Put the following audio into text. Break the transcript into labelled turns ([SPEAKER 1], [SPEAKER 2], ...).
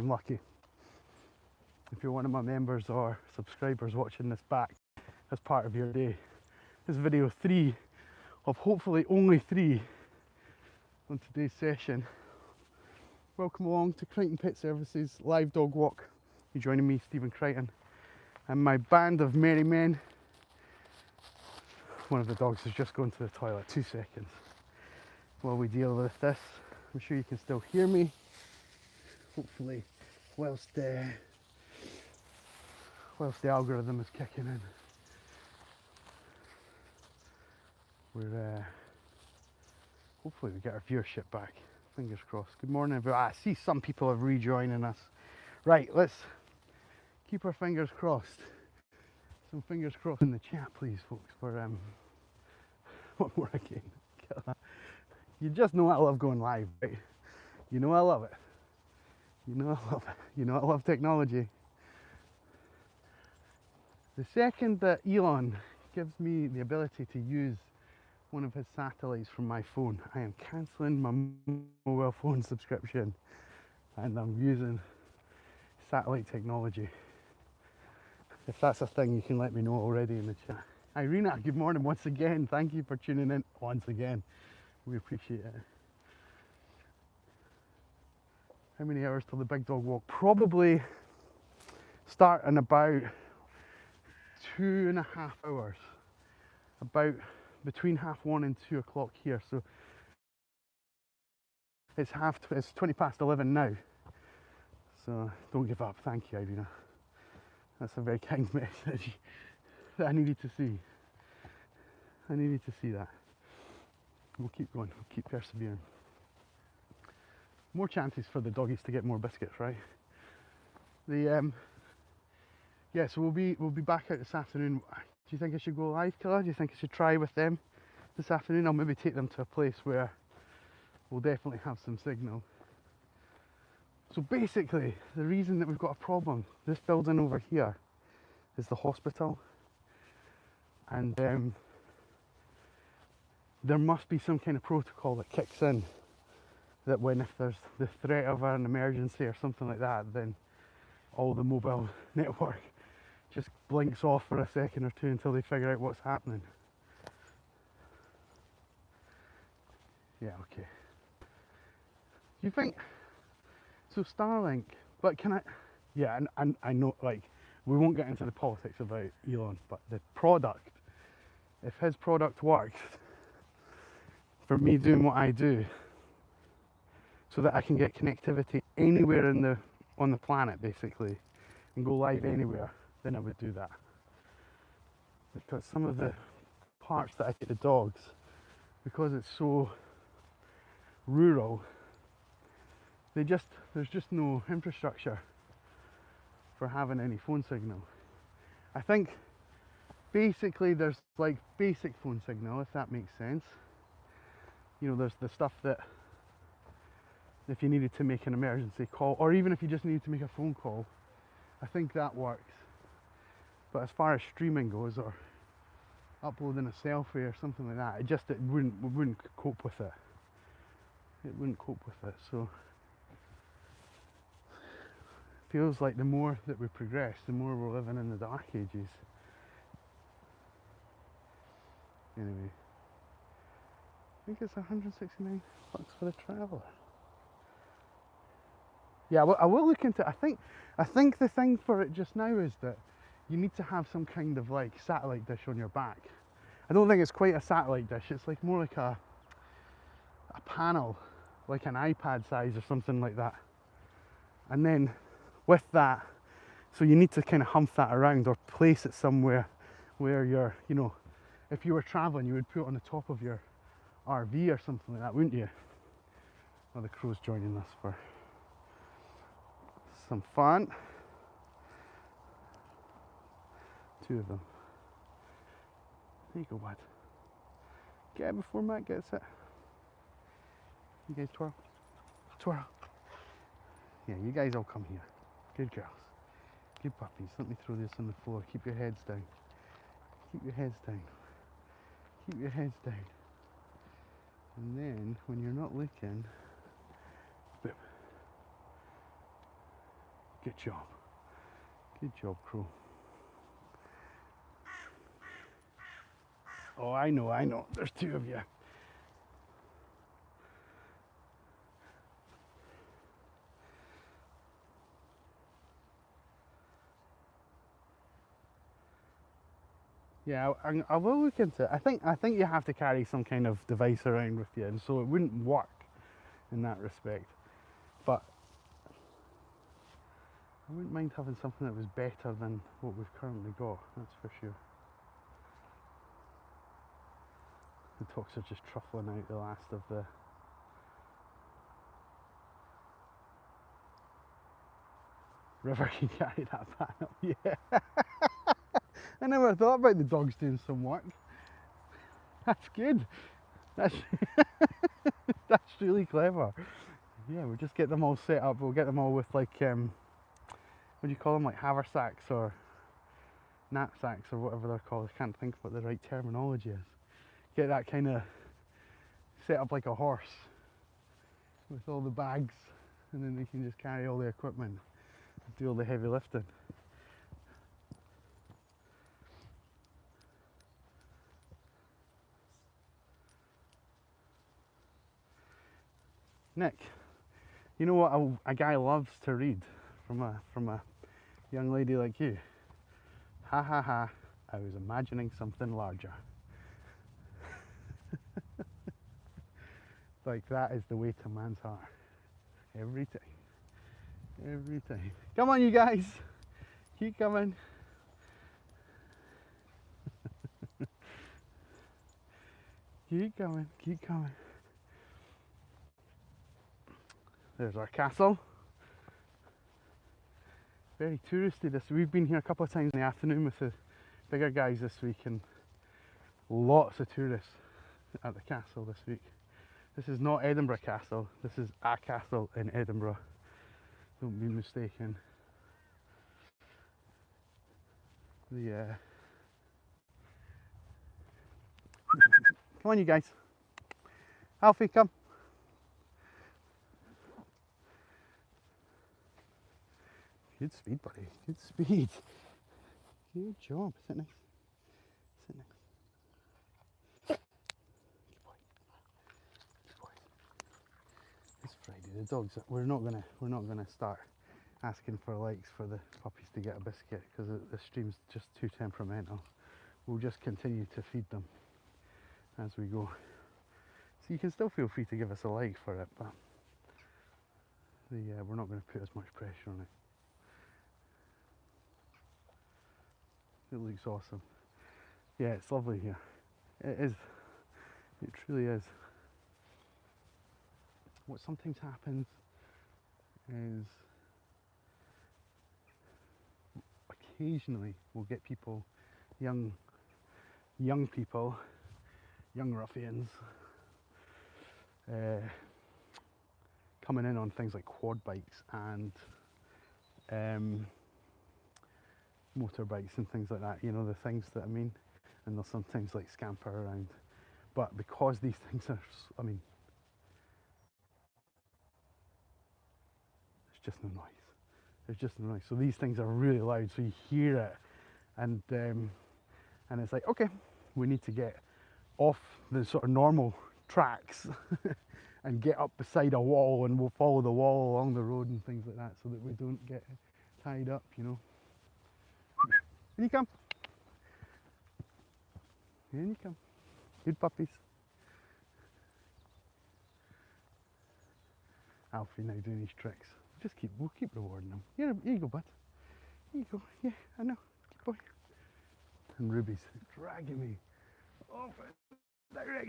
[SPEAKER 1] unlucky. If you're one of my members or subscribers watching this back as part of your day, this is video 3 of hopefully only 3 on today's session. Welcome along to Crighton Pet Services live dog walk. You're joining me, Stephen Crighton, and my band of merry men. One of the dogs has just gone to the toilet. 2 seconds while we deal with this. I'm sure you can still hear me. Hopefully, whilst the algorithm is kicking in, we're hopefully we get our viewership back. Fingers crossed. Good morning, everyone. I see some people are rejoining us. Right, let's keep our fingers crossed. Some fingers crossed in the chat, please, folks, for one more again. You just know I love going live, right? You know I love it. You know I love it. You know I love technology. The second that Elon gives me the ability to use one of his satellites from my phone, I am cancelling my mobile phone subscription and I'm using satellite technology. If that's a thing, you can let me know already in the chat. Irina, good morning once again. Thank you for tuning in once again. We appreciate it. How many hours till the big dog walk? Probably start in about 2.5 hours. About between 1:30 and 2 o'clock here. So it's 20 past 11 now. So don't give up. Thank you, Irina. That's a very kind message that I needed to see. I needed to see that. We'll keep going. We'll keep persevering. More chances for the doggies to get more biscuits, right? Yeah. So we'll be back out this afternoon. Do you think I should go live, Killa? Do you think I should try with them this afternoon? I'll maybe take them to a place where we'll definitely have some signal. So basically, the reason that we've got a problem, this building over here is the hospital, and there must be some kind of protocol that kicks in that if there's the threat of an emergency or something like that, then all the mobile network just blinks off for a second or two until they figure out what's happening. Yeah, okay. Do you think, so Starlink, but can I, yeah, and I know, like, we won't get into the politics about Elon, but the product, if his product works for me doing what I do, so that I can get connectivity anywhere on the planet, basically, and go live anywhere, then I would do that. Because some of the parts that I take the dogs, because it's so rural, there's just no infrastructure for having any phone signal. I think basically there's like basic phone signal, if that makes sense. You know, there's the stuff that if you needed to make an emergency call, or even if you just needed to make a phone call, I think that works. But as far as streaming goes, or uploading a selfie or something like that, it wouldn't cope with it. It wouldn't cope with it. So it feels like the more that we progress, the more we're living in the dark ages. Anyway, I think it's 169 bucks for the traveller. Yeah, well, I will look into it. I think the thing for it just now is that you need to have some kind of like satellite dish on your back. I don't think it's quite a satellite dish. It's like more like a panel, like an iPad size or something like that. And then with that, so you need to kind of hump that around or place it somewhere where you're, you know, if you were traveling, you would put it on the top of your RV or something like that, wouldn't you? Oh, the crow's joining us for some fun. 2 of them. There you go, bud. Get it before Matt gets it. You guys twirl. Twirl. Yeah, you guys all come here. Good girls. Good puppies. Let me throw this on the floor. Keep your heads down. Keep your heads down. Keep your heads down. And then, when you're not looking, boom. Good job. Good job, Crow. Oh, I know. There's two of you. Yeah, I will look into it. I think you have to carry some kind of device around with you, and so it wouldn't work in that respect. But I wouldn't mind having something that was better than what we've currently got, that's for sure. The dogs are just truffling out the last of the... River can carry that panel, yeah. I never thought about the dogs doing some work. That's good. That's that's really clever. Yeah, we'll just get them all set up. We'll get them all with like, what do you call them? Like haversacks or knapsacks or whatever they're called. I can't think what the right terminology is. Get that kind of set up like a horse with all the bags, and then they can just carry all the equipment and do all the heavy lifting. Nick, you know what a guy loves to read from a young lady like you? Ha ha ha, I was imagining something larger. Like that is the way to man's heart. Every time. Every time. Come on you guys, keep coming. Keep coming, keep coming. There's our castle. Very touristy this. We've been here a couple of times in the afternoon with the bigger guys this week, and lots of tourists at the castle this week. This is not Edinburgh Castle, this is a castle in Edinburgh. Don't be mistaken. Come on you guys. Alfie, come. Good speed, buddy. Good speed. Good job. Sit next. Sit next. Good boy. Good boy. It's Friday. The dogs. We're not gonna start asking for likes for the puppies to get a biscuit because the stream's just too temperamental. We'll just continue to feed them as we go. So you can still feel free to give us a like for it, but we're not going to put as much pressure on it. It looks awesome. Yeah, it's lovely here. It is. It truly is. What sometimes happens is occasionally we'll get people, young people, young ruffians, coming in on things like quad bikes and motorbikes and things like that, you know, the things that I mean, and they'll sometimes like scamper around, but because these things are, I mean, there's just no noise, so these things are really loud, so you hear it, and it's like, okay, we need to get off the sort of normal tracks and get up beside a wall, and we'll follow the wall along the road and things like that so that we don't get tied up, you know. In you come. In you come. Good puppies. Alfie now doing his tricks. We'll keep rewarding them. Here you go, bud. Here you go. Yeah, I know. Good boy. And Ruby's dragging me off it. Direct.